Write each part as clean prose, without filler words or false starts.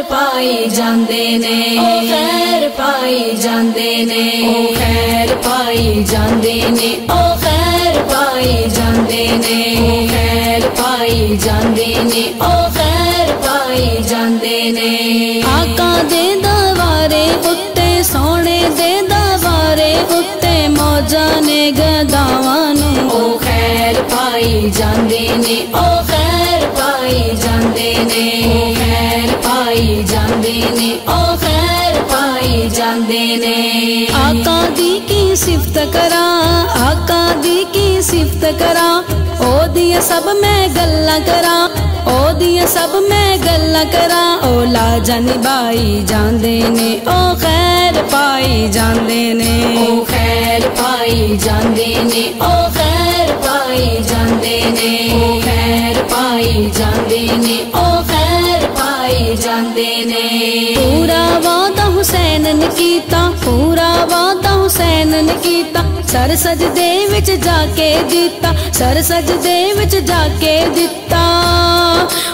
खैर पाई जांदे ने, ओ खैर पाई जांदे ने, ओ खैर पाई जांदे ने, ओ खैर पाई जांदे ने, ओ खैर पाई जांदे ने, ओ खैर पाई जांदे ने। आका दे दरबारे उत्ते सोने दे दरबारे उत्ते मौजा ने गदावां नूं, ओ खैर पाई जांदे ने, ओ खैर पाई जांदे ने, ओ खैर पाई जांदे ने, ओ खैर पाई जांदे ने। आका दी की सिफत करा, आका दी की सिफत करा, ओ दिया सब मैं गल्ला करा, ओ दिया सब मैं गल्ला करा, ओ लाजा निभाई जांदे ने, ओ खैर पाई जांदे ने, ओ खैर पाई जांदे ने, ओ खैर पाई जांदे ने, ओ खैर पाई जांदे ने, ओ खैर पाई जांदे ने। पूरा वादा हुसैन ने कीता, पूरा वादा हुसैन ने कीता, सर सजदे विच जाके दिता, सर सजदे विच जाके दिता,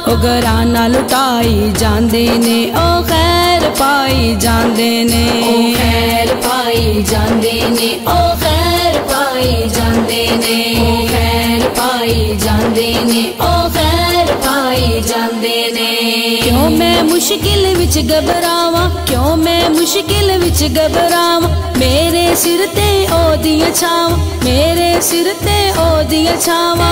ओ घराना लुटाई जांदे ने, ओ खैर पाई जांदे ने, ओ खैर पाई जांदे ने, ओ खैर पाई जांदे ने, ओ खैर पाई जांदे ने, ओ खैर पाई जांदे ने। क्यों मैं मुश्किल विच घबरावा, क्यों मैं मुश्किल विच घबरावा, मेरे सिर ते ओ दिया छावा, मेरे सिर ते ओ दिया छावा,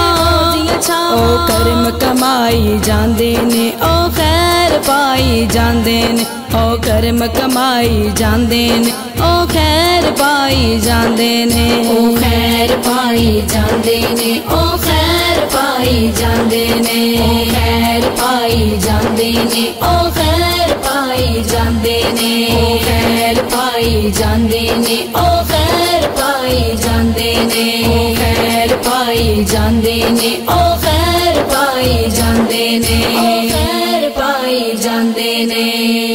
ओ कर्म कमाई जांदे ने, ओ खैर पाई जांदे ने, ओ कर्म कमाई जांदे ने, ओ खैर पाई जांदे ने, ओ खैर पाई जांदे ने, ओ खैर पाई जांदे ने, ओ खैर पाई जांदे ने, ओ खैर पाई जांदे ने, ओ खैर पाई जांदे ने, ओ खैर पाई जांदे ने, ओ खैर पाई जांदे ने, ओ खैर पाई जांदे ने, ओ खैर पाई जांदे ने।